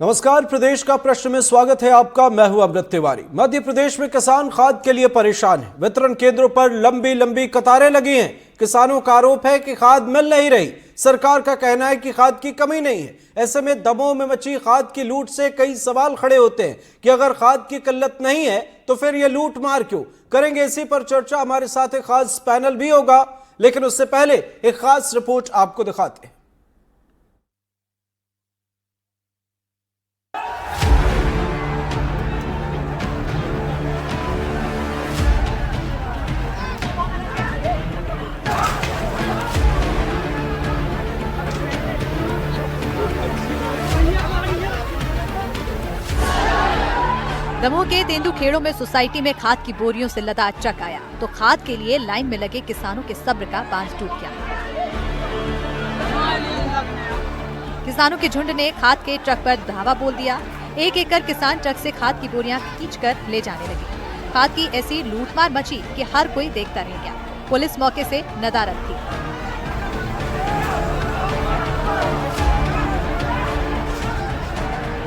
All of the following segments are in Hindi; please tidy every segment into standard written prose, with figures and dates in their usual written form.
नमस्कार, प्रदेश का प्रश्न में स्वागत है आपका। मैं हूं अमृत तिवारी। मध्य प्रदेश में किसान खाद के लिए परेशान हैं। वितरण केंद्रों पर लंबी लंबी कतारें लगी हैं। किसानों का आरोप है कि खाद मिल नहीं रही। सरकार का कहना है कि खाद की कमी नहीं है। ऐसे में दमोह में मची खाद की लूट से कई सवाल खड़े होते हैं कि अगर खाद की किल्लत नहीं है तो फिर यह लूट मार क्यों? करेंगे इसी पर चर्चा। हमारे साथ एक खास पैनल भी होगा, लेकिन उससे पहले एक खास रिपोर्ट आपको दिखाते हैं। दमोह के तेंदुखेड़ों में सोसाइटी में खाद की बोरियों से लदा ट्रक आया तो खाद के लिए लाइन में लगे किसानों के सब्र का बांध टूट गया। किसानों के झुंड ने खाद के ट्रक पर धावा बोल दिया। एक एक कर किसान ट्रक से खाद की बोरियां खींचकर ले जाने लगे। खाद की ऐसी लूटमार मची कि हर कोई देखता रह गया। पुलिस मौके से नदारद थी।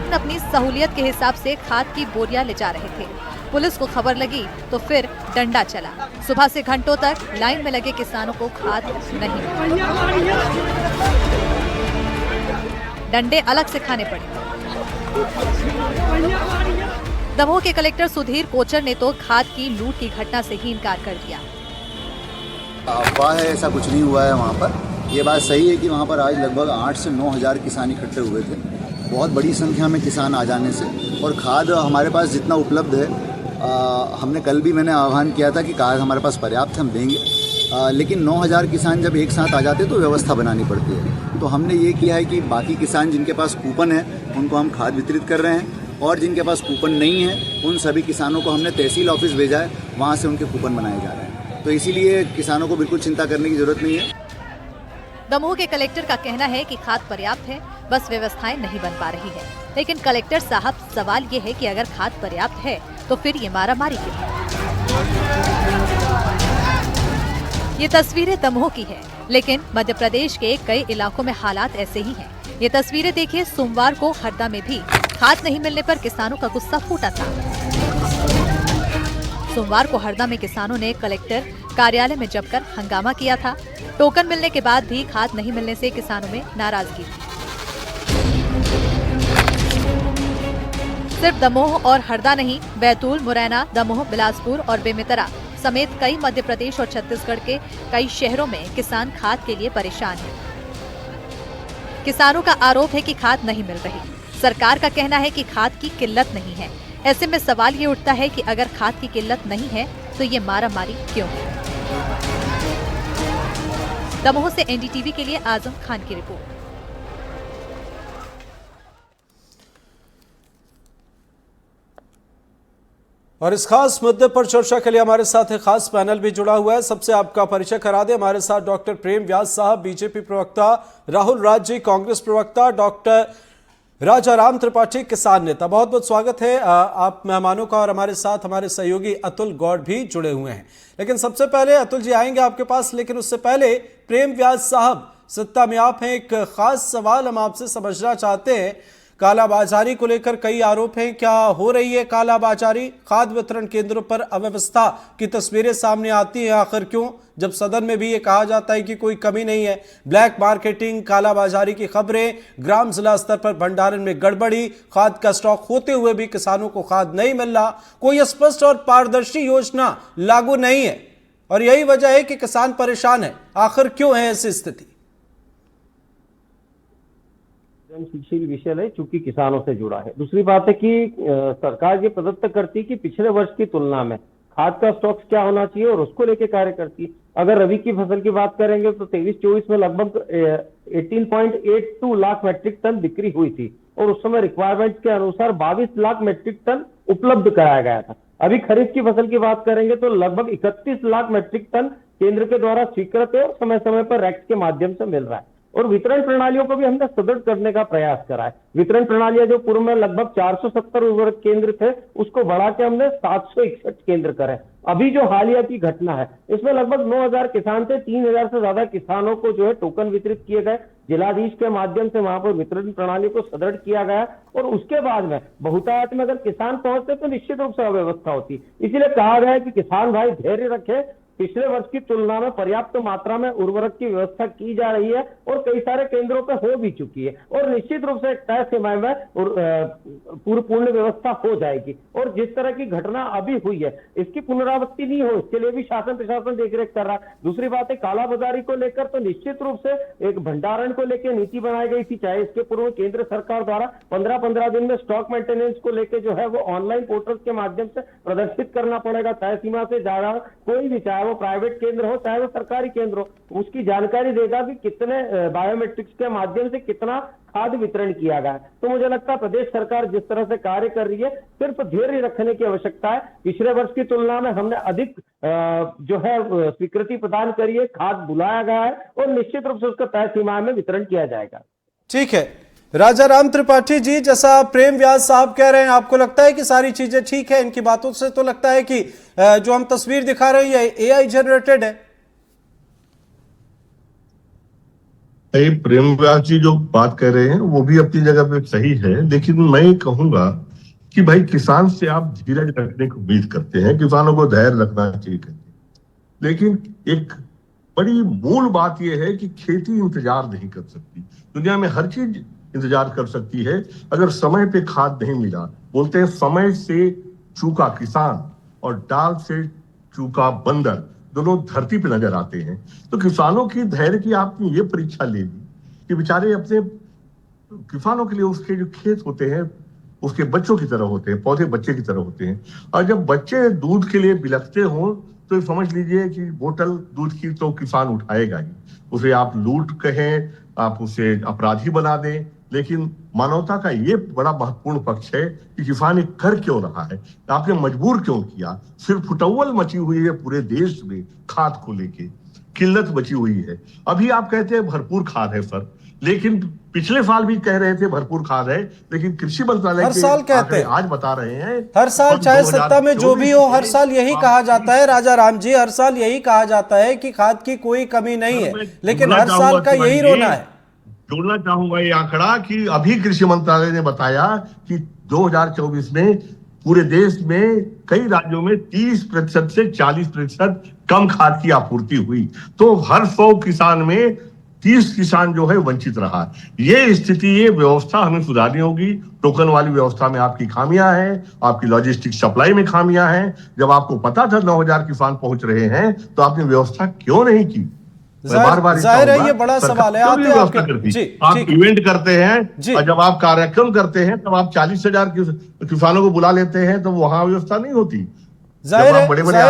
अपनी सहूलियत के हिसाब से खाद की बोरियां ले जा रहे थे। पुलिस को खबर लगी तो फिर डंडा चला। सुबह से घंटों तक लाइन में लगे किसानों को खाद नहीं मिली। डंडे अलग से खाने पड़े। दमोह के कलेक्टर सुधीर कोचर ने तो खाद की लूट की घटना से ही इनकार कर दिया। अफवाह है, ऐसा कुछ नहीं हुआ है। वहाँ पर ये बात सही है कि वहाँ पर आज लगभग 8 से 9 हज़ार किसान इकट्ठे हुए थे। बहुत बड़ी संख्या में किसान आ जाने से और खाद हमारे पास जितना उपलब्ध है, हमने कल भी मैंने आह्वान किया था कि खाद हमारे पास पर्याप्त हम देंगे, लेकिन 9,000 किसान जब एक साथ आ जाते तो व्यवस्था बनानी पड़ती है। तो हमने ये किया है कि बाकी किसान जिनके पास कूपन है उनको हम खाद वितरित कर रहे हैं और जिनके पास कूपन नहीं है उन सभी किसानों को हमने तहसील ऑफिस भेजा है, वहाँ से उनके कूपन बनाए जा रहे हैं। तो इसीलिए किसानों को बिल्कुल चिंता करने की जरूरत नहीं है। दमोह के कलेक्टर का कहना है कि खाद पर्याप्त है, बस व्यवस्थाएं नहीं बन पा रही है। लेकिन कलेक्टर साहब, सवाल ये है कि अगर खाद पर्याप्त है तो फिर ये मारामारी क्यों? ये तस्वीरें दमोह की है, लेकिन मध्य प्रदेश के कई इलाकों में हालात ऐसे ही हैं। ये तस्वीरें देखिए, सोमवार को हरदा में भी खाद नहीं मिलने पर किसानों का गुस्सा फूटा था। सोमवार को हरदा में किसानों ने कलेक्टर कार्यालय में जमकर हंगामा किया था। टोकन मिलने के बाद भी खाद नहीं मिलने से किसानों में नाराजगी थी। सिर्फ दमोह और हरदा नहीं, बैतूल, मुरैना, दमोह, बिलासपुर और बेमेतरा समेत कई मध्य प्रदेश और छत्तीसगढ़ के कई शहरों में किसान खाद के लिए परेशान हैं। किसानों का आरोप है कि खाद नहीं मिल रही। सरकार का कहना है कि खाद की किल्लत नहीं है। ऐसे में सवाल ये उठता है कि अगर खाद की किल्लत नहीं है तो ये मारामारी क्यों है? दमोह से एनडीटीवी के लिए आजम खान की रिपोर्ट। और इस खास मुद्दे पर चर्चा के लिए हमारे साथ एक खास पैनल भी जुड़ा हुआ है। सबसे आपका परिचय करा दें। हमारे साथ डॉक्टर प्रेम व्यास साहब, बीजेपी प्रवक्ता, राहुल राज, कांग्रेस प्रवक्ता, डॉक्टर राजाराम त्रिपाठी, किसान नेता। बहुत बहुत स्वागत है आप मेहमानों का। और हमारे साथ हमारे सहयोगी अतुल गौड़ भी जुड़े हुए हैं। लेकिन सबसे पहले अतुल जी आएंगे आपके पास, लेकिन उससे पहले प्रेम व्यास साहब, सत्ता में आप हैं, एक खास सवाल हम आपसे समझना चाहते हैं। कालाबाजारी को लेकर कई आरोप हैं, क्या हो रही है कालाबाजारी? खाद वितरण केंद्रों पर अव्यवस्था की तस्वीरें सामने आती हैं, आखिर क्यों? जब सदन में भी ये कहा जाता है कि कोई कमी नहीं है। ब्लैक मार्केटिंग, कालाबाजारी की खबरें, ग्राम जिला स्तर पर भंडारण में गड़बड़ी, खाद का स्टॉक होते हुए भी किसानों को खाद नहीं मिल रहा, कोई स्पष्ट और पारदर्शी योजना लागू नहीं है और यही वजह है कि किसान परेशान है। आखिर क्यों है ऐसी स्थिति? संवेदनशील विषय है, चूंकि किसानों से जुड़ा है। दूसरी बात है कि सरकार ये प्रदत्त करती है कि पिछले वर्ष की तुलना में खाद का स्टॉक क्या होना चाहिए और उसको लेके कार्य करती है। अगर रबी की फसल की बात करेंगे तो 23-24 में लगभग 18.82 लाख मेट्रिक टन बिक्री हुई थी और उस समय रिक्वायरमेंट के अनुसार 22 लाख मेट्रिक टन उपलब्ध कराया गया था। अभी खरीफ की फसल की बात करेंगे तो लगभग 31 लाख मेट्रिक टन केंद्र के द्वारा स्वीकृत है और समय समय पर रैक्स के माध्यम से मिल रहा है। और वितरण प्रणालियों को भी हमने सुदृढ़ करने का प्रयास करा है। वितरण प्रणालियां जो पूर्व में लगभग 470 उर्वरक केंद्र थे, उसको बढ़ा के हमने 761 केंद्र करे। अभी जो हालिया की घटना है इसमें लगभग 9,000 किसान थे, 3,000 से ज्यादा किसानों को जो है टोकन वितरित किए गए, जिलाधीश के माध्यम से वहां पर वितरण प्रणाली को सुदृढ़ किया गया और उसके बाद में बहुतायत में अगर किसान पहुंचते तो निश्चित रूप से अव्यवस्था होती। इसीलिए कहा गया है कि किसान भाई धैर्य रखे, पिछले वर्ष की तुलना में पर्याप्त मात्रा में उर्वरक की व्यवस्था की जा रही है और कई सारे केंद्रों पर हो भी चुकी है और निश्चित रूप से एक तय सीमा में पूर्ण व्यवस्था हो जाएगी। और जिस तरह की घटना अभी हुई है इसकी पुनरावृत्ति नहीं हो, इसके लिए भी शासन प्रशासन देखरेख कर रहा है। दूसरी बात है कालाबाजारी को लेकर तो निश्चित रूप से एक भंडारण को लेकर नीति बनाई गई थी, चाहे इसके पूर्व केंद्र सरकार द्वारा 15-15 दिन में स्टॉक मेंटेनेंस को लेकर जो है वो ऑनलाइन पोर्टल के माध्यम से प्रदर्शित करना पड़ेगा। तय सीमा से ज्यादा कोई भी, चाहे वो प्राइवेट केंद्र हो चाहे वो सरकारी केंद्र हो, उसकी जानकारी देगा कि कितने बायोमेट्रिक्स के माध्यम से कितना खाद्य वितरण किया गया है। तो मुझे लगता है प्रदेश सरकार जिस तरह से कार्य कर रही है सिर्फ धैर्य रखने की आवश्यकता है। पिछले वर्ष की तुलना में हमने अधिक जो है स्वीकृति प्रदान करी है, खाद बुलाया गया है और निश्चित रूप से उसका तय सीमा में वितरण किया जाएगा। ठीक है राजा राम त्रिपाठी जी, जैसा प्रेम व्यास साहब कह रहे हैं, आपको लगता है कि सारी चीजें ठीक है? इनकी बातों से तो लगता है कि जो हम तस्वीर दिखा रहे हैं ये AI जनरेटेड है। प्रेम व्यास जी जो बात कर रहे हैं वो भी अपनी जगह पे सही है, लेकिन मैं कहूंगा कि भाई किसान से आप धीरज रखने की उम्मीद करते हैं, किसानों को धैर्य रखना चाहिए, लेकिन एक बड़ी मूल बात यह है कि खेती इंतजार नहीं कर सकती। दुनिया में हर चीज इंतजार कर सकती है, अगर समय पे खाद नहीं मिला, बोलते हैं समय से चूका किसान और डाल से चूका बंदर दोनों धरती पे नजर आते हैं। तो किसानों की धैर्य की आपने ये परीक्षा ले ली कि बेचारे अपने किसानों के लिए उसके जो खेत होते हैं उसके बच्चों की तरह होते हैं, पौधे बच्चे की तरह होते हैं, और जब बच्चे दूध के लिए बिलखते हों तो समझ लीजिए कि बोतल दूध की तो किसान उठाएगा ही। उसे आप लूट कहें, आप उसे अपराधी बना दें, लेकिन मानवता का ये बड़ा महत्वपूर्ण पक्ष है कि किसान ये कर क्यों रहा है, आपने मजबूर क्यों किया। सिर्फ फुटअव्वल मची हुई है पूरे देश में खाद को लेके, किल्लत बची हुई है। अभी आप कहते हैं भरपूर खाद है सर, लेकिन पिछले साल भी कह रहे थे भरपूर खाद है, लेकिन कृषि मंत्रालय हर साल कहते हैं, आज बता रहे हैं हर साल, चाहे सत्ता में जो भी हो, हर साल यही कहा जाता है राजा राम जी, हर साल यही कहा जाता है कि खाद की कोई कमी नहीं है, लेकिन हर साल का यही रोना है। जोड़ना चाहूंगा ये आंकड़ा कि अभी कृषि मंत्रालय ने बताया कि 2024 में पूरे देश में कई राज्यों में 30% से 40% कम खाद की आपूर्ति हुई, तो हर 100 किसान में 30 किसान जो है वंचित रहा। ये स्थिति, ये व्यवस्था हमें सुधारनी होगी। टोकन वाली व्यवस्था में आपकी खामियां हैं, आपकी लॉजिस्टिक सप्लाई में खामियां हैं। जब आपको पता था 9,000 किसान पहुंच रहे हैं तो आपने व्यवस्था क्यों नहीं की? जाहिर है ये बड़ा सवाल है। आप इवेंट करते हैं और जब आप कार्यक्रम करते हैं तब आप 40,000 किसानों को बुला लेते हैं तो वहां व्यवस्था नहीं होती। जाहिर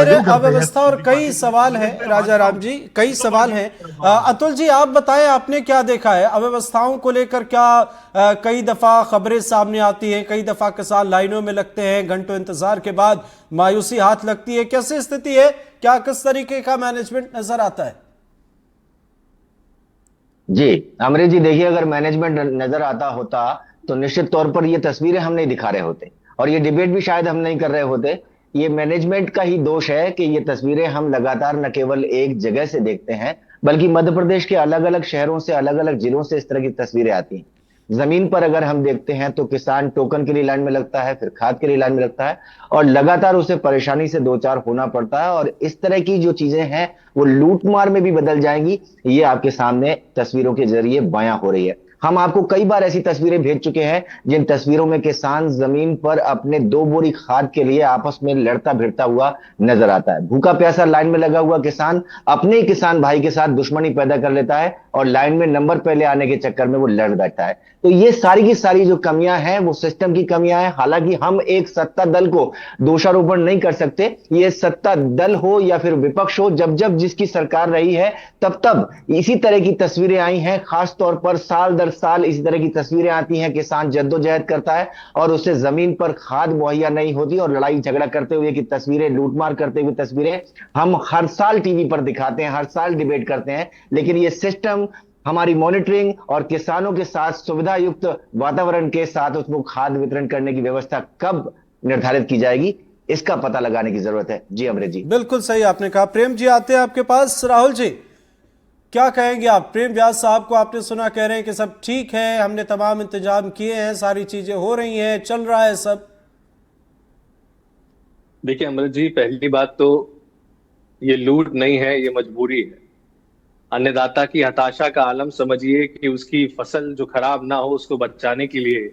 है अव्यवस्था और कई सवाल हैं राजा राम जी, कई सवाल हैं। अतुल जी आप बताएं, आपने क्या देखा है अव्यवस्थाओं को लेकर? क्या कई दफा खबरें सामने आती हैं, कई दफा किसान लाइनों में लगते हैं, घंटों इंतजार के बाद मायूसी हाथ लगती है, कैसी स्थिति है? क्या किस तरीके का मैनेजमेंट नजर आता है? जी अमरीश जी, देखिए अगर मैनेजमेंट नजर आता होता तो निश्चित तौर पर ये तस्वीरें हम नहीं दिखा रहे होते और ये डिबेट भी शायद हम नहीं कर रहे होते। ये मैनेजमेंट का ही दोष है कि ये तस्वीरें हम लगातार न केवल एक जगह से देखते हैं बल्कि मध्य प्रदेश के अलग अलग शहरों से, अलग अलग जिलों से इस तरह की तस्वीरें आती हैं। जमीन पर अगर हम देखते हैं तो किसान टोकन के लिए लाइन में लगता है, फिर खाद के लिए लाइन में लगता है और लगातार उसे परेशानी से दो चार होना पड़ता है और इस तरह की जो चीजें हैं वो लूटमार में भी बदल जाएंगी। ये आपके सामने तस्वीरों के जरिए बयां हो रही है। हम आपको कई बार ऐसी तस्वीरें भेज चुके हैं जिन तस्वीरों में किसान जमीन पर अपने 2 बोरी खाद के लिए आपस में लड़ता भिड़ता हुआ नजर आता है। भूखा प्यासा लाइन में लगा हुआ किसान अपने ही किसान भाई के साथ दुश्मनी पैदा कर लेता है और लाइन में नंबर पहले आने के चक्कर में वो लड़ बैठता है। तो ये सारी की सारी जो कमियां हैं वो सिस्टम की कमियां हैं। हालांकि हम एक सत्ता दल को दोषारोपण नहीं कर सकते, ये सत्ता दल हो या फिर विपक्ष हो, जब जब जिसकी सरकार रही है तब तब इसी तरह की तस्वीरें आई हैं। खास तौर पर साल दर साल इसी तरह की तस्वीरें आती हैं। किसान जद्दोजहद करता है और उसे जमीन पर खाद मुहैया नहीं होती और लड़ाई झगड़ा करते हुए की तस्वीरें, लूटमार करते हुए तस्वीरें हम हर साल टीवी पर दिखाते हैं, हर साल डिबेट करते हैं। लेकिन ये सिस्टम हमारी मॉनिटरिंग और किसानों के साथ सुविधा युक्त वातावरण के साथ उसको खाद वितरण करने की व्यवस्था कब निर्धारित की जाएगी, इसका पता लगाने की जरूरत है। जी अमृत जी। बिल्कुल सही आपने कहा। प्रेम जी आते हैं आपके पास। राहुल जी, क्या कहेंगे आप? प्रेम व्यास साहब को आपने सुना, कह रहे हैं कि सब ठीक है, हमने तमाम इंतजाम किए हैं, सारी चीजें हो रही हैं, चल रहा है सब। देखिए अमृत जी, पहली बात तो ये लूट नहीं है, ये मजबूरी है। अन्नदाता की हताशा का आलम समझिए कि उसकी फसल जो खराब ना हो उसको बचाने के लिए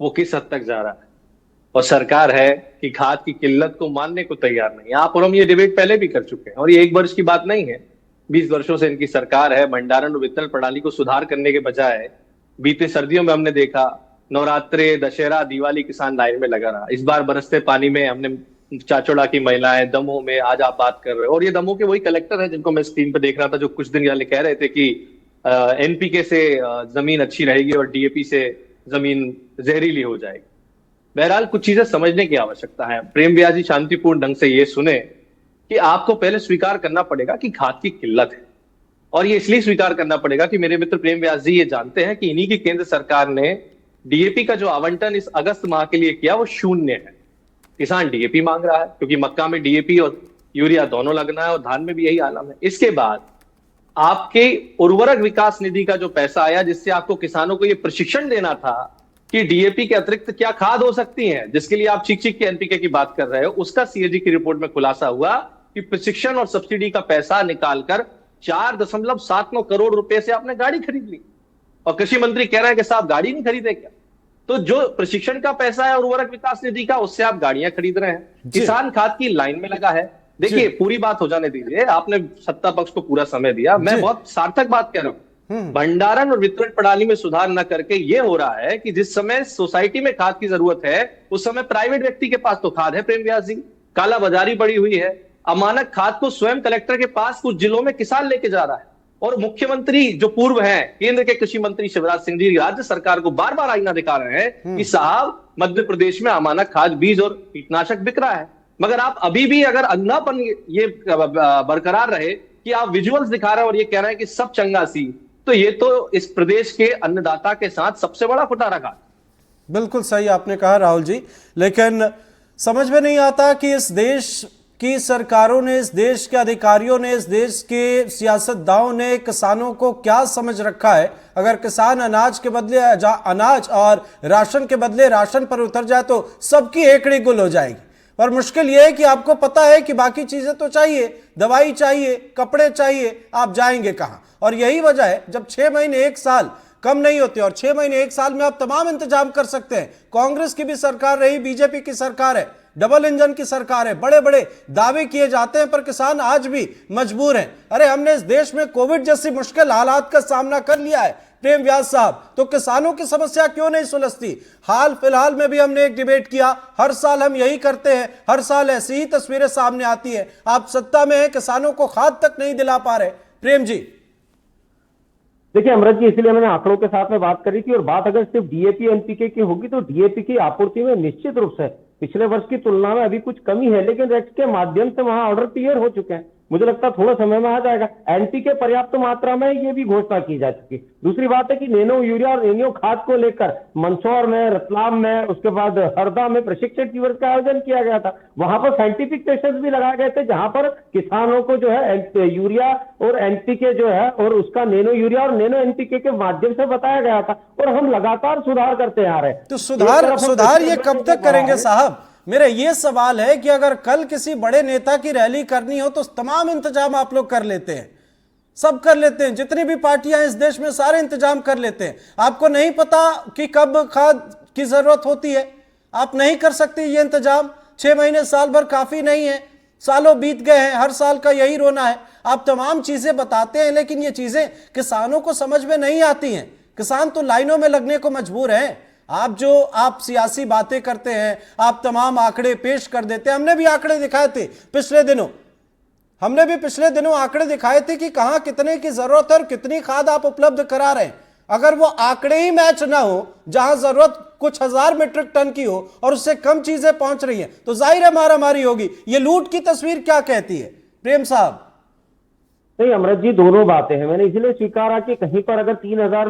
वो किस हद तक जा रहा है। और सरकार है कि खाद की किल्लत को मानने को तैयार नहीं। आप और हम ये डिबेट पहले भी कर चुके हैं और ये 1 वर्ष की बात नहीं है। 20 वर्षों से इनकी सरकार है। भंडारण और वितरण प्रणाली को सुधार करने के बजाय बीते सर्दियों में हमने देखा नवरात्रे, दशहरा, दिवाली किसान लाइन में लगा रहा। इस बार बरसते पानी में हमने चाचोड़ा की महिलाएं, दमोह में आज आप बात कर रहे हो, और ये दमोह के वही कलेक्टर हैं जिनको मैं स्क्रीन पे देख रहा था, जो कुछ दिन पहले कह रहे थे कि एनपीके से जमीन अच्छी रहेगी और डीएपी से जमीन जहरीली हो जाएगी। बहरहाल कुछ चीजें समझने की आवश्यकता है। प्रेम व्यास जी शांतिपूर्ण ढंग से ये सुने कि आपको पहले स्वीकार करना पड़ेगा कि खाद की किल्लत है, और ये इसलिए स्वीकार करना पड़ेगा कि मेरे मित्र प्रेम व्यास जी ये जानते हैं कि इन्हीं की केंद्र सरकार ने डीएपी का जो आवंटन इस अगस्त माह के लिए किया वो 0 है। किसान डीएपी मांग रहा है क्योंकि मक्का में डीएपी और यूरिया दोनों लगना है और धान में भी यही आलम है। इसके बाद आपके उर्वरक विकास निधि का जो पैसा आया, जिससे आपको किसानों को ये प्रशिक्षण देना था कि डीएपी के अतिरिक्त क्या खाद हो सकती है, जिसके लिए आप चीख के एनपीके की बात कर रहे हो, उसका सीएजी की रिपोर्ट में खुलासा हुआ कि प्रशिक्षण और सब्सिडी का पैसा निकालकर 4.79 करोड़ रुपए से आपने गाड़ी खरीद ली। और कृषि मंत्री कह रहे हैं कि साहब गाड़ी नहीं खरीदे क्या? तो जो प्रशिक्षण का पैसा है उर्वरक विकास निधि का, उससे आप गाड़ियां खरीद रहे हैं। किसान खाद की लाइन में लगा है। देखिए पूरी बात हो जाने दीजिए, आपने सत्ता पक्ष को पूरा समय दिया, मैं बहुत सार्थक बात कह रहा हूं। भंडारण और वितरण प्रणाली में सुधार न करके ये हो रहा है कि जिस समय सोसाइटी में खाद की जरूरत है उस समय प्राइवेट व्यक्ति के पास तो खाद है प्रेम व्यास जी, कालाबाजारी बढ़ी हुई है। अमानक खाद को स्वयं कलेक्टर के पास कुछ जिलों में किसान लेके जा रहा है, और मुख्यमंत्री जो पूर्व हैं केंद्र के कृषि मंत्री शिवराज सिंह जी राज्य सरकार को बार बार आईना दिखा रहे हैं कि साहब मध्य प्रदेश में अमानक खाद, बीज और कीटनाशक बिक रहा है। मगर आप अभी भी अगर अंधापन ये बरकरार रहे कि आप विजुअल्स दिखा रहे हैं और ये कह रहे हैं कि सब चंगा सी, तो ये तो इस प्रदेश के अन्नदाता के साथ सबसे बड़ा खुटारा घाट। बिल्कुल सही आपने कहा राहुल जी, लेकिन समझ में नहीं आता कि इस देश की सरकारों ने, इस देश के अधिकारियों ने, इस देश के सियासतदानों ने किसानों को क्या समझ रखा है। अगर किसान अनाज के बदले अनाज और राशन के बदले राशन पर उतर जाए तो सबकी एकड़ी गुल हो जाएगी। पर मुश्किल यह है कि आपको पता है कि बाकी चीजें तो चाहिए, दवाई चाहिए, कपड़े चाहिए, आप जाएंगे कहां? और यही वजह है जब 6 महीने 1 साल कम नहीं होते और 6 महीने 1 साल में आप तमाम इंतजाम कर सकते हैं। कांग्रेस की भी सरकार रही, बीजेपी की सरकार है, डबल इंजन की सरकार है, बड़े बड़े दावे किए जाते हैं, पर किसान आज भी मजबूर हैं। अरे हमने इस देश में कोविड जैसी मुश्किल हालात का सामना कर लिया है प्रेम व्यास साहब, तो किसानों की समस्या क्यों नहीं सुलझती? हाल फिलहाल में भी हमने एक डिबेट किया, हर साल हम यही करते हैं, हर साल ऐसी ही तस्वीरें सामने आती है। आप सत्ता में हैं, किसानों को खाद तक नहीं दिला पा रहे। प्रेम जी देखिए अमृत जी, इसलिए मैंने आंकड़ों के साथ में बात करी थी, और बात अगर सिर्फ डीएपी एनपीके की होगी तो डीएपी की आपूर्ति में निश्चित रूप से पिछले वर्ष की तुलना में अभी कुछ कमी है, लेकिन रेक्स के माध्यम से वहां ऑर्डर क्लियर हो चुके हैं। मुझे लगता है थोड़ा समय में आ जाएगा। एनपीके पर्याप्त मात्रा में ये भी घोषणा की जा चुकी। दूसरी बात है कि नैनो यूरिया और नैनो खाद को लेकर मंदसौर में, रतलाम में, उसके बाद हरदा में प्रशिक्षण शिविर का आयोजन किया गया था। वहां पर साइंटिफिक सेशंस भी लगाए गए थे, जहां पर किसानों को जो है यूरिया और एनपीके जो है और उसका नैनो यूरिया और नैनो एनपीके के माध्यम से बताया गया था, और हम लगातार सुधार करते आ रहे हैं। तो सुधार ये कब तक करेंगे साहब? मेरा ये सवाल है कि अगर कल किसी बड़े नेता की रैली करनी हो तो तमाम इंतजाम आप लोग कर लेते हैं, सब कर लेते हैं, जितनी भी पार्टियां इस देश में सारे इंतजाम कर लेते हैं। आपको नहीं पता कि कब खाद की जरूरत होती है? आप नहीं कर सकते ये इंतजाम? 6 महीने साल भर काफी नहीं है, सालों बीत गए हैं, हर साल का यही रोना है। आप तमाम चीजें बताते हैं, लेकिन ये चीजें किसानों को समझ में नहीं आती हैं। किसान तो लाइनों में लगने को मजबूर हैं। आप सियासी बातें करते हैं, आप तमाम आंकड़े पेश कर देते हैं। हमने भी आंकड़े दिखाए थे पिछले दिनों आंकड़े दिखाए थे कि कहां कितने की जरूरत है और कितनी खाद आप उपलब्ध करा रहे हैं। अगर वो आंकड़े ही मैच ना हो, जहां जरूरत कुछ हजार मीट्रिक टन की हो और उससे कम चीजें पहुंच रही हैं, तो जाहिर है मारामारी होगी। ये लूट की तस्वीर क्या कहती है प्रेम साहब? नहीं अमृत जी, दोनों बातें हैं। मैंने इसलिए स्वीकारा कि कहीं पर अगर 3,000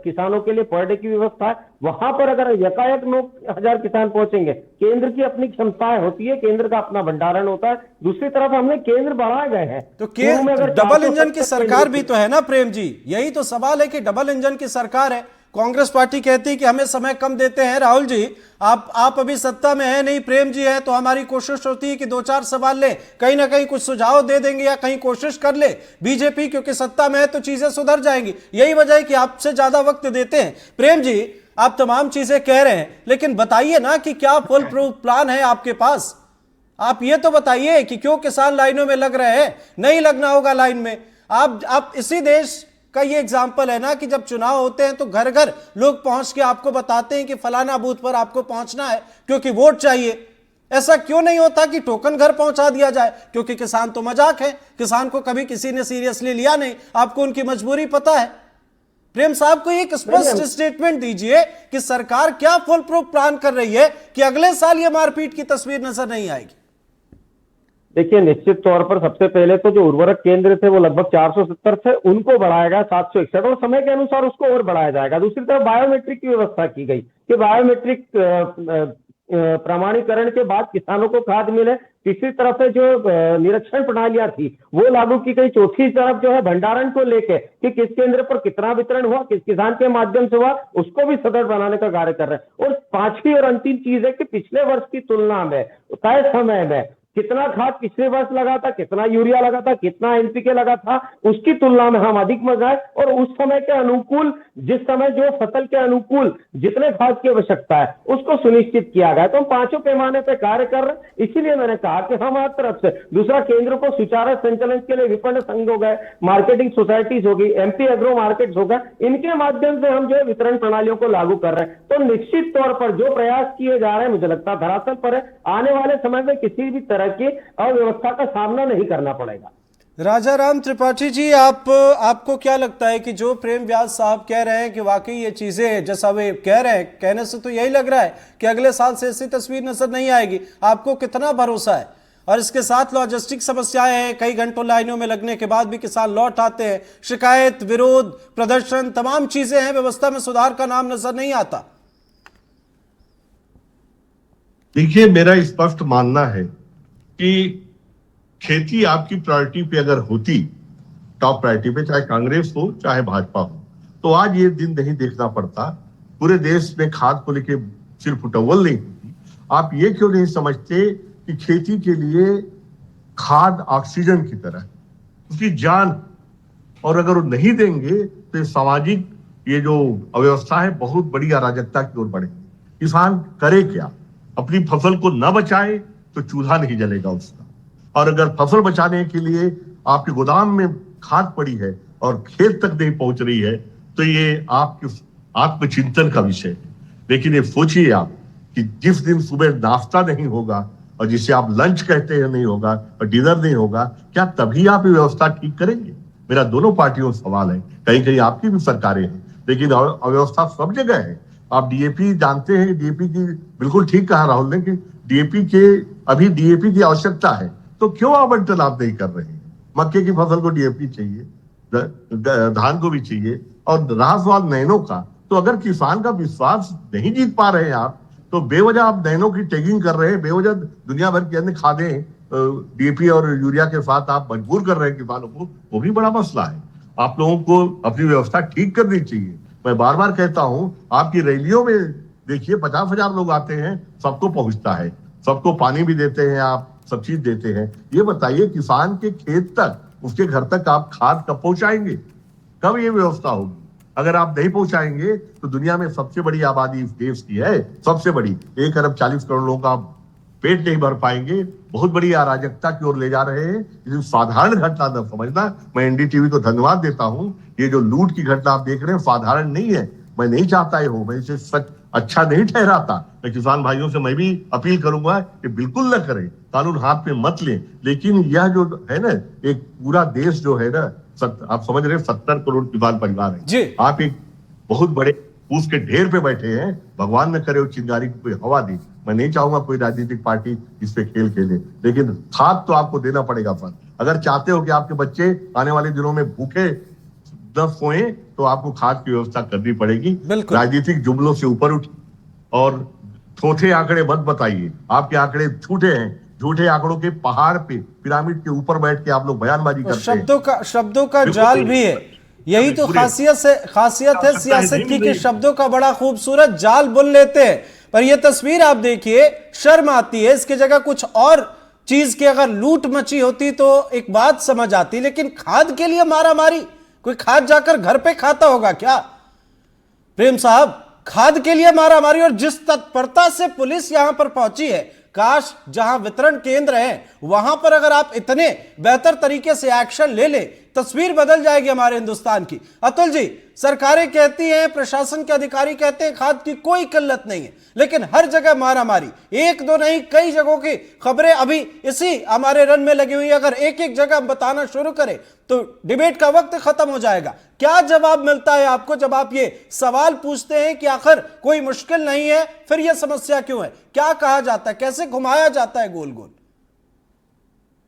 किसानों के लिए पर डे की व्यवस्था है, वहां पर अगर यकायक 9,000 किसान पहुंचेंगे, केंद्र की अपनी क्षमताएं होती है, केंद्र का अपना भंडारण होता है। दूसरी तरफ हमने केंद्र बढ़ाए गए हैं। तो पूर्व में अगर डबल इंजन की 470 सरकार भी तो है ना प्रेम जी, यही तो सवाल है कि डबल इंजन की सरकार है। कांग्रेस पार्टी कहती है कि हमें समय कम देते हैं। राहुल जी, आप अभी सत्ता में है नहीं, प्रेम जी है, तो हमारी कोशिश होती है कि 2-4 सवाल ले, कहीं ना कहीं कुछ सुझाव दे देंगे या कहीं कोशिश कर ले बीजेपी, क्योंकि सत्ता में है तो चीजें सुधर जाएंगी। यही वजह है कि आपसे ज्यादा वक्त देते हैं। प्रेम जी, आप तमाम चीजें कह रहे हैं, लेकिन बताइए ना कि क्या फुल प्रूफ प्लान है आपके पास। आप ये तो बताइए कि क्यों किसान लाइनों में लग रहे हैं, नहीं लगना होगा लाइन में। आप इसी देश का ये एग्जाम्पल है ना कि जब चुनाव होते हैं तो घर घर लोग पहुंच के आपको बताते हैं कि फलाना बूथ पर आपको पहुंचना है क्योंकि वोट चाहिए। ऐसा क्यों नहीं होता कि टोकन घर पहुंचा दिया जाए? क्योंकि किसान तो मजाक है, किसान को कभी किसी ने सीरियसली लिया नहीं, आपको उनकी मजबूरी पता है। प्रेम साहब को एक स्पष्ट स्टेटमेंट दीजिए कि सरकार क्या फुल प्रूफ प्लान कर रही है कि अगले साल ये मारपीट की तस्वीर नजर नहीं आएगी। देखिए, निश्चित तौर पर सबसे पहले तो जो उर्वरक केंद्र थे वो लगभग 470 थे, उनको बढ़ाया गया 761 और समय के अनुसार उसको और बढ़ाया जाएगा। दूसरी तरफ बायोमेट्रिक की व्यवस्था की गई कि बायोमेट्रिक प्रमाणीकरण के बाद किसानों को खाद मिले। तीसरी तरफ से जो निरीक्षण प्रणालियां थी वो लागू की गई। चौथी तरफ जो है भंडारण को लेके कि किस केंद्र पर कितना वितरण हुआ, किस किसान के माध्यम से हुआ, उसको भी सदृढ़ बनाने का कार्य कर रहे हैं। और पांचवी और अंतिम चीज है कि पिछले वर्ष की तुलना में तय समय में कितना खाद पिछले वर्ष लगा था, कितना यूरिया लगा था, कितना एनपीके लगा था, उसकी तुलना में हम अधिक मंगाए और उस समय के अनुकूल, जिस समय जो फसल के अनुकूल जितने खाद की आवश्यकता है उसको सुनिश्चित किया गया। तो हम पांचों पैमाने पे कार्य कर रहे हैं। इसीलिए मैंने कहा कि हमारी तरफ से दूसरा, केंद्र को सुचारू संचालन के लिए विपणन संघ हो गए, मार्केटिंग सोसाइटीज होगी, एमपी एग्रो मार्केट होगा, इनके माध्यम से हम जो है वितरण प्रणालियों को लागू कर रहे हैं। तो निश्चित तौर पर जो प्रयास किए जा रहे हैं, मुझे लगता है धरातल पर है। आने वाले समय में किसी भी तरह की अव्यवस्था का सामना नहीं करना पड़ेगा। राजा राम त्रिपाठी जी, आपको क्या लगता है कि जो प्रेम व्यास साहब कह रहे हैं कि वाकई ये चीजें जैसा वे कह रहे हैं, कहने से तो यही लग रहा है कि अगले साल से ऐसी तस्वीर नजर नहीं आएगी, आपको कितना भरोसा है? और इसके साथ लॉजिस्टिक समस्याएं हैं, कई घंटों लाइनों में लगने के बाद भी किसान लौट आते हैं, शिकायत, विरोध, प्रदर्शन, तमाम चीजें हैं, व्यवस्था में सुधार का नाम नजर नहीं आता। देखिए, मेरा स्पष्ट मानना है कि खेती आपकी प्रायोरिटी पे अगर होती, टॉप प्रायोरिटी पे, चाहे कांग्रेस हो चाहे भाजपा हो, तो आज ये दिन नहीं देखना पड़ता। पूरे देश में खाद को लेके सिर्फ उटव्वल नहीं होती। आप ये क्यों नहीं समझते कि खेती के लिए खाद ऑक्सीजन की तरह, उसकी जान, और अगर वो नहीं देंगे तो सामाजिक ये जो अव्यवस्था है बहुत बड़ी अराजकता की ओर बढ़ेगी। किसान करे क्या? अपनी फसल को न बचाए तो चूल्हा नहीं जलेगा उसका, और अगर फसल बचाने के लिए आपके गोदाम में खाद पड़ी है और खेत तक नहीं पहुंच रही है तो ये आपके आत्मचिंतन का विषय है। लेकिन ये सोचिए आप कि जिस दिन सुबह नाश्ता नहीं होगा और जिसे आप लंच कहते हैं नहीं होगा और डिनर नहीं होगा, क्या तभी आप ये व्यवस्था ठीक करेंगे? मेरा दोनों पार्टियों से सवाल है। कहीं कहीं आपकी भी सरकारें हैं, लेकिन अव्यवस्था सब जगह है। आप डीएपी जानते हैं, डीएपी की बिल्कुल ठीक कहा राहुल ने कि अभी डीएपी की आवश्यकता है, तो क्यों आवंटन आप नहीं कर रहे हैं? मक्के की फसल को डीएपी चाहिए, धान को भी चाहिए, और रहा सवाल नैनो का, तो अगर किसान का विश्वास नहीं जीत पा रहे हैं आप, तो बेवजह आप नैनो की टैगिंग कर रहे हैं, बेवजह दुनिया भर की अन्य खादें डीएपी और यूरिया के साथ आप मजबूर कर रहे हैं किसानों को, वो भी बड़ा मसला है। आप लोगों को अपनी व्यवस्था ठीक करनी चाहिए। मैं बार बार कहता हूं, आपकी रैलियों में देखिए 50,000 लोग आते हैं, सबको पहुंचता है, सबको पानी भी देते हैं, आप सब चीज देते हैं। ये बताइए, किसान के खेत तक, उसके घर तक आप खाद कब पहुंचाएंगे? कब ये व्यवस्था होगी? अगर आप नहीं पहुंचाएंगे तो दुनिया में सबसे बड़ी आबादी इस देश की है, सबसे बड़ी 1 अरब 40 करोड़ लोगों का पेट नहीं भर पाएंगे, बहुत बड़ी अराजकता की ओर ले जा रहे हैं। इसे साधारण घटना न समझना। मैं एनडीटीवी को धन्यवाद देता हूं। ये जो लूट की घटना आप देख रहे हैं साधारण नहीं है। मैं नहीं चाहता ये हो, मैं इसे सच अच्छा नहीं ठहराता। मैं किसान भाइयों से मैं भी अपील करूंगा कि बिल्कुल न करें, कानून हाथ में मत लें। लेकिन यह जो है ना, एक पूरा देश जो है ना, आप समझ रहे हैं 70 करोड़ किसान परिवार है। आप एक बहुत बड़े फूस के ढेर पे बैठे हैं, भगवान न करे वो चिंगारी को कोई हवा दे। मैं नहीं चाहूंगा कोई राजनीतिक पार्टी इस पे खेल खेले, लेकिन खाद तो आपको देना पड़ेगा। पर अगर चाहते हो कि आपके बच्चे आने वाले दिनों में भूखे न सोए तो आपको खाद की व्यवस्था करनी पड़ेगी। बिल्कुल। राजनीतिक जुमलों से ऊपर उठ और थोथे आंकड़े मत बताइए, आपके आंकड़े झूठे हैं। झूठे आंकड़ों के पहाड़ पे पिरामिड के ऊपर बैठ के आप लोग बयानबाजी करते हैं। शब्दों का जाल भी है। यही तो खासियत है सियासत की कि शब्दों का बड़ा खूबसूरत जाल बुन लेते हैं। पर यह तस्वीर आप देखिए, शर्म आती है। इसकी जगह कुछ और चीज की अगर लूट मची होती तो एक बात समझ आती, लेकिन खाद के लिए मारामारी। कोई खाद जाकर घर पे खाता होगा क्या प्रेम साहब? खाद के लिए मारामारी। और जिस तत्परता से पुलिस यहां पर पहुंची है, काश जहां वितरण केंद्र है वहां पर अगर आप इतने बेहतर तरीके से एक्शन ले ले, तस्वीर बदल जाएगी हमारे हिंदुस्तान की। अतुल जी, सरकारें कहती हैं, प्रशासन के अधिकारी कहते हैं खाद की कोई किल्लत नहीं है, लेकिन हर जगह मारामारी। एक दो नहीं, कई जगहों की खबरें अभी इसी हमारे रन में लगी हुई है। अगर एक एक जगह बताना शुरू करें तो डिबेट का वक्त खत्म हो जाएगा। क्या जवाब मिलता है आपको जब आप ये सवाल पूछते हैं कि आखिर कोई मुश्किल नहीं है, फिर यह समस्या क्यों है? क्या कहा जाता है, कैसे घुमाया जाता है गोल गोल?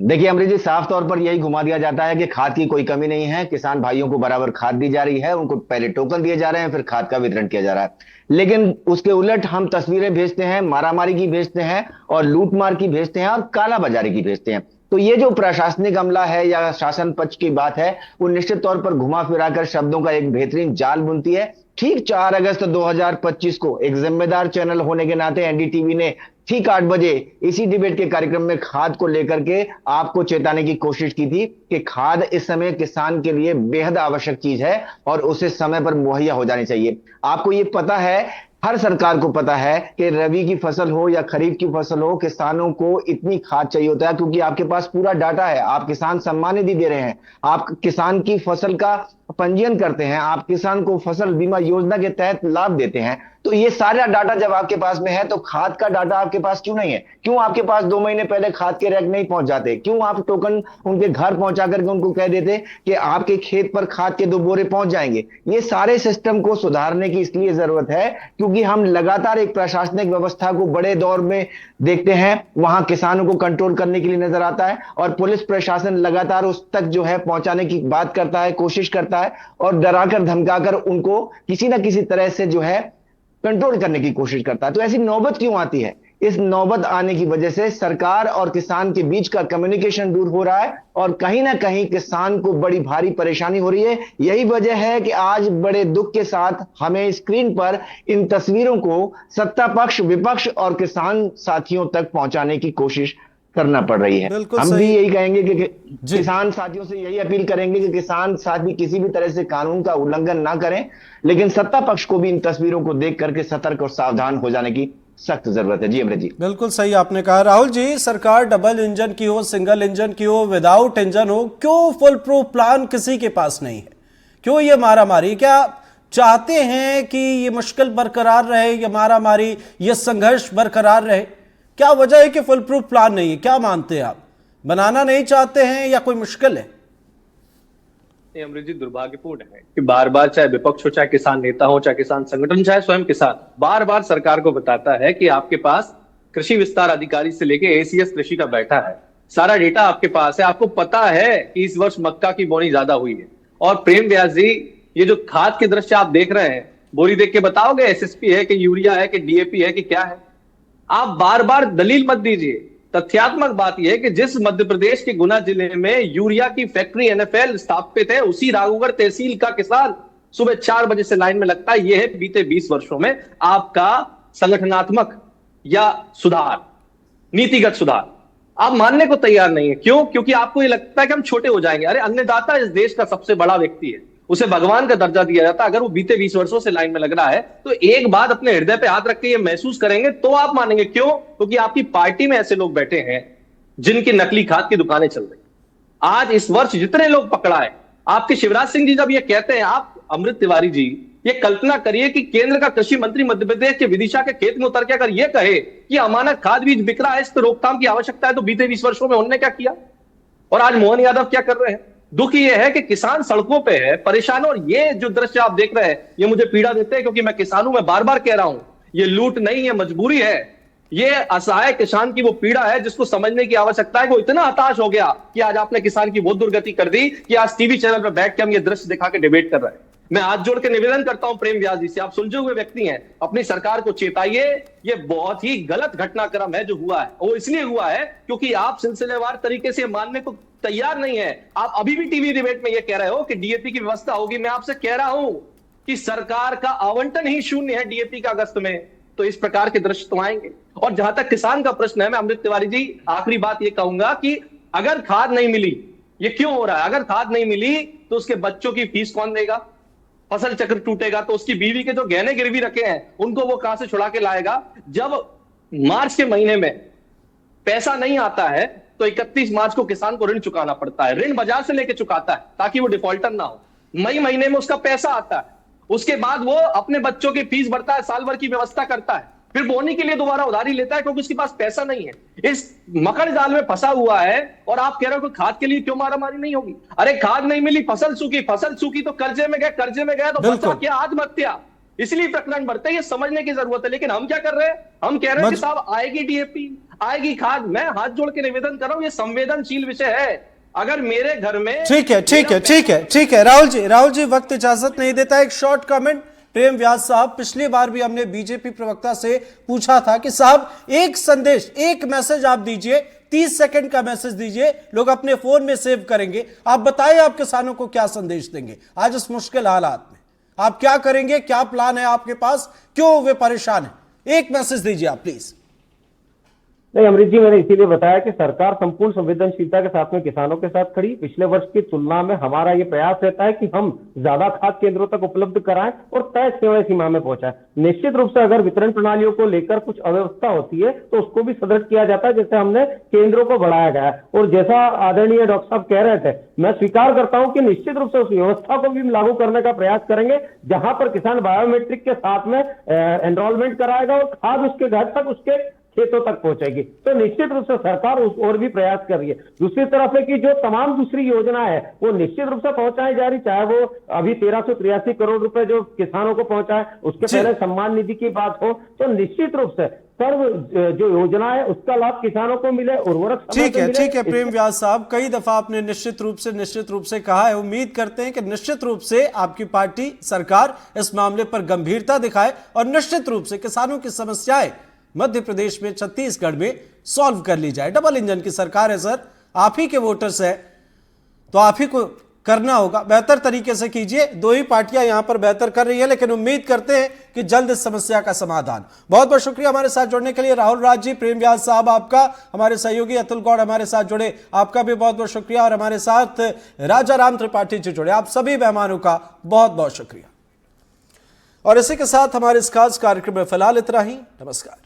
देखिए अमरीश जी, साफ तौर पर यही घुमा दिया जाता है कि खाद की कोई कमी नहीं है, किसान भाइयों को बराबर खाद दी जा रही है, उनको पहले टोकन दिए जा रहे हैं, फिर खाद का वितरण किया जा रहा है। लेकिन उसके उलट हम तस्वीरें भेजते हैं, मारामारी की भेजते हैं और लूटमार की भेजते हैं और काला बाजारी की भेजते हैं। तो ये जो प्रशासनिक अमला है या शासन पक्ष की बात है, वो निश्चित तौर पर घुमा फिराकर शब्दों का एक बेहतरीन जाल बुनती है। ठीक 4 अगस्त 2025 को एक जिम्मेदार चैनल होने के नाते एनडीटीवी ने ठीक 8 बजे इसी डिबेट के कार्यक्रम में खाद को लेकर के आपको चेताने की कोशिश की थी कि खाद इस समय किसान के लिए बेहद आवश्यक चीज है और उसे समय पर मुहैया हो जानी चाहिए। आपको ये पता है, हर सरकार को पता है कि रबी की फसल हो या खरीफ की फसल हो, किसानों को इतनी खाद चाहिए होता है, क्योंकि आपके पास पूरा डाटा है। आप किसान सम्मान निधि दे रहे हैं, आप किसान की फसल का पंजीयन करते हैं, आप किसान को फसल बीमा योजना के तहत लाभ देते हैं। तो ये सारा डाटा जब आपके पास में है, तो खाद का डाटा आपके पास क्यों नहीं है? क्यों आपके पास 2 महीने पहले खाद के रैक नहीं पहुंच जाते? क्यों आप टोकन उनके घर पहुंचा करके उनको कह देते कि आपके खेत पर खाद के 2 बोरे पहुंच जाएंगे? ये सारे सिस्टम को सुधारने की इसलिए जरूरत है क्योंकि हम लगातार एक प्रशासनिक व्यवस्था को बड़े दौर में देखते हैं, वहां किसानों को कंट्रोल करने के लिए नजर आता है और पुलिस प्रशासन लगातार उस तक जो है पहुंचाने की बात करता है, कोशिश करता है और डराकर धमकाकर उनको किसी ना किसी तरह से जो है कंट्रोल करने की कोशिश करता है। तो ऐसी नौबत क्यों आती है? इस नौबत आने की वजह से सरकार और किसान के बीच का कम्युनिकेशन दूर हो रहा है और कहीं ना कहीं किसान को बड़ी भारी परेशानी हो रही है। यही वजह है कि आज बड़े दुख के साथ हमें स्क्रीन पर इन तस्वीरों को सत्ता पक्ष, विपक्ष और किसान साथियों तक पहुंचाने की कोशिश करना पड़ रही है। हम भी यही कहेंगे कि किसान साथियों से यही अपील करेंगे कि किसान साथी किसी भी तरह से कानून का उल्लंघन ना करें, लेकिन सत्ता पक्ष को भी इन तस्वीरों को देख करके सतर्क और सावधान हो जाने की सख्त जरूरत है। जी अमृत जी, बिल्कुल सही आपने कहा। राहुल जी, सरकार डबल इंजन की हो, सिंगल इंजन की हो, विदाउट इंजन हो, क्यों फुल प्रूफ प्लान किसी के पास नहीं है? क्यों ये मारामारी? क्या चाहते हैं कि ये मुश्किल बरकरार रहे, ये मारामारी, ये संघर्ष बरकरार रहे? क्या वजह है कि फुल प्रूफ प्लान नहीं है? क्या मानते हैं आप? बनाना नहीं चाहते हैं या कोई मुश्किल है? अमृत जी, दुर्भाग्यपूर्ण है कि बार बार चाहे विपक्ष हो, चाहे किसान नेता हो, चाहे किसान संगठन, चाहे स्वयं किसान, बार बार सरकार को बताता है कि आपके पास कृषि विस्तार अधिकारी से लेके एसीएस कृषि का बैठा है, सारा डेटा आपके पास है, आपको पता है कि इस वर्ष मक्का की बोनी ज्यादा हुई है। और प्रेम व्यास जी, ये जो खाद के दृश्य आप देख रहे हैं, बोरी देख के बताओगे एसएसपी है कि यूरिया है कि डीएपी है कि क्या है? आप बार बार दलील मत दीजिए। तथ्यात्मक बात यह है कि जिस मध्य प्रदेश के गुना जिले में यूरिया की फैक्ट्री एनएफएल स्थापित है, उसी राघवगढ़ तहसील का किसान सुबह 4 बजे से लाइन में लगता है। यह है बीते 20 वर्षों में आपका संगठनात्मक या सुधार, नीतिगत सुधार। आप मानने को तैयार नहीं है। क्यों? क्योंकि आपको यह लगता है कि हम छोटे हो जाएंगे। अरे, अन्नदाता इस देश का सबसे बड़ा व्यक्ति है, उसे भगवान का दर्जा दिया जाता है। अगर वो बीते 20 वर्षों से लाइन में लग रहा है तो एक बात अपने हृदय पे हाथ रख के ये महसूस करेंगे तो आप मानेंगे। क्यों? क्योंकि आपकी पार्टी में ऐसे लोग बैठे हैं जिनकी नकली खाद की दुकानें चल रही। आज इस वर्ष जितने लोग पकड़ा है, आपके शिवराज सिंह जी जब ये कहते हैं, आप अमृत तिवारी जी ये कल्पना करिए कि केंद्र का कृषि मंत्री मध्य प्रदेश के विदिशा के खेत में उतर के अगर ये कहे कि अमानक खाद बीज बिक रहा है, इस पर रोकथाम की आवश्यकता है, तो बीते 20 वर्षों में उन्होंने क्या किया और आज मोहन यादव क्या कर रहे हैं? दुख ये है कि किसान सड़कों पे है, परेशान। और ये जो दृश्य आप देख रहे हैं, ये मुझे पीड़ा देते हैं क्योंकि मैं किसान हूं। मैं बार बार कह रहा हूं, ये लूट नहीं है, मजबूरी है। ये असहाय किसान की वो पीड़ा है जिसको समझने की आवश्यकता है। वो इतना हताश हो गया कि आज आपने किसान की वो दुर्गति कर दी कि आज टीवी चैनल पर बैठ के हम ये दृश्य दिखा के डिबेट कर रहे हैं। मैं हाथ जोड़ के निवेदन करता हूं प्रेम व्यास जी से, आप सुलझे हुए व्यक्ति हैं, अपनी सरकार को चेताइए। ये बहुत ही गलत घटनाक्रम है जो हुआ है। वो इसलिए हुआ है क्योंकि आप सिलसिलेवार तरीके से मानने को तैयार नहीं है। आप अभी भी टीवी डिबेट में ये कह रहे हो कि डीएपी की व्यवस्था होगी। मैं आपसे कह रहा हूं कि सरकार का आवंटन ही शून्य है डीएपी का अगस्त में, तो इस प्रकार के दृश्य तो आएंगे। और जहां तक किसान का प्रश्न है, मैं अमृत तिवारी जी आखिरी बात ये कहूंगा कि अगर खाद नहीं मिली, ये क्यों हो रहा है, अगर खाद नहीं मिली तो उसके बच्चों की फीस कौन देगा, फसल चक्र टूटेगा तो उसकी बीवी के जो गहने गिरवी रखे हैं उनको वो कहां से छुड़ा के लाएगा। जब मार्च के महीने में पैसा नहीं आता है तो 31 मार्च को किसान को ऋण चुकाना पड़ता है। ऋण बाजार से लेके चुकाता है ताकि वो डिफॉल्टर ना हो। मई महीने में उसका पैसा आता है, उसके बाद वो अपने बच्चों की फीस भरता है, साल भर की व्यवस्था करता है, फिर बोनी के लिए दोबारा उधारी लेता है क्योंकि उसके पास पैसा नहीं है। इस मकर जाल में फंसा हुआ है और आप कह रहे हो कि खाद के लिए क्यों मारामारी नहीं होगी। अरे खाद नहीं मिली, फसल सूखी तो कर्जे में गए तो बचा क्या, आत्महत्या। इसलिए प्रकरण बढ़ते हैं, ये समझने की जरूरत है। लेकिन हम क्या कर रहे हैं, हम कह रहे हैं कि साहब आएगी डीएपी, आएगी खाद। मैं हाथ जोड़ के निवेदन कर रहा हूं, ये संवेदनशील विषय है। अगर मेरे घर में ठीक है राहुल जी वक्त इजाजत नहीं देता। एक शॉर्ट कमेंट प्रेम व्यास साहब, पिछली बार भी हमने बीजेपी प्रवक्ता से पूछा था कि साहब एक संदेश, एक मैसेज आप दीजिए, 30 सेकंड का मैसेज दीजिए, लोग अपने फोन में सेव करेंगे। आप बताइए आप किसानों को क्या संदेश देंगे आज इस मुश्किल हालात में, आप क्या करेंगे, क्या प्लान है आपके पास, क्यों वे परेशान है, एक मैसेज दीजिए आप प्लीज। नहीं अमृत जी, मैंने इसीलिए बताया कि सरकार संपूर्ण संवेदनशीलता के साथ में किसानों के साथ खड़ी। पिछले वर्ष की तुलना में हमारा ये प्रयास रहता है कि हम ज्यादा खाद केंद्रों तक उपलब्ध कराएं और तय समय सीमा में पहुंचाएं। निश्चित रूप से अगर वितरण प्रणालियों को लेकर कुछ अव्यवस्था होती है तो उसको भी सुदृढ़ किया जाता है, जैसे हमने केंद्रों को बढ़ाया गया है। और जैसा आदरणीय डॉक्टर साहब कह रहे थे, मैं स्वीकार करता हूं कि निश्चित रूप से उस व्यवस्था को भी लागू करने का प्रयास करेंगे जहां पर किसान बायोमेट्रिक के साथ में एनरोलमेंट कराएगा और खाद उसके घर तक, उसके खेतों तक पहुंचेगी। तो निश्चित रूप से सरकार उस और भी प्रयास कर रही है। दूसरी तरफ है कि जो तमाम दूसरी योजना है वो निश्चित रूप से पहुंचाई जा रही, चाहे वो अभी 1383 करोड़ रुपए जो किसानों को पहुंचाए, उसके पहले सम्मान निधि की बात हो, तो निश्चित रूप से सर्व जो योजना है उसका लाभ किसानों को मिले, उर्वरक ठीक है प्रेम व्यास साहब, कई दफा आपने निश्चित रूप से कहा है। उम्मीद करते हैं कि निश्चित रूप से आपकी पार्टी सरकार इस मामले पर गंभीरता दिखाए और निश्चित रूप से किसानों की समस्याएं मध्य प्रदेश में, छत्तीसगढ़ में सॉल्व कर ली जाए। डबल इंजन की सरकार है सर, आप ही के वोटर्स है तो आप ही को करना होगा, बेहतर तरीके से कीजिए। दो ही पार्टियां यहां पर बेहतर कर रही है, लेकिन उम्मीद करते हैं कि जल्द इस समस्या का समाधान। बहुत बहुत शुक्रिया हमारे साथ जुड़ने के लिए राहुल राज जी, प्रेम व्यास साहब आपका, हमारे सहयोगी अतुल गौड़ हमारे साथ जुड़े, आपका भी बहुत बहुत शुक्रिया। और हमारे साथ राजा राम त्रिपाठी जी जुड़े, आप सभी मेहमानों का बहुत बहुत शुक्रिया। और इसी के साथ हमारे इस खास कार्यक्रम में फिलहाल इतना ही। नमस्कार।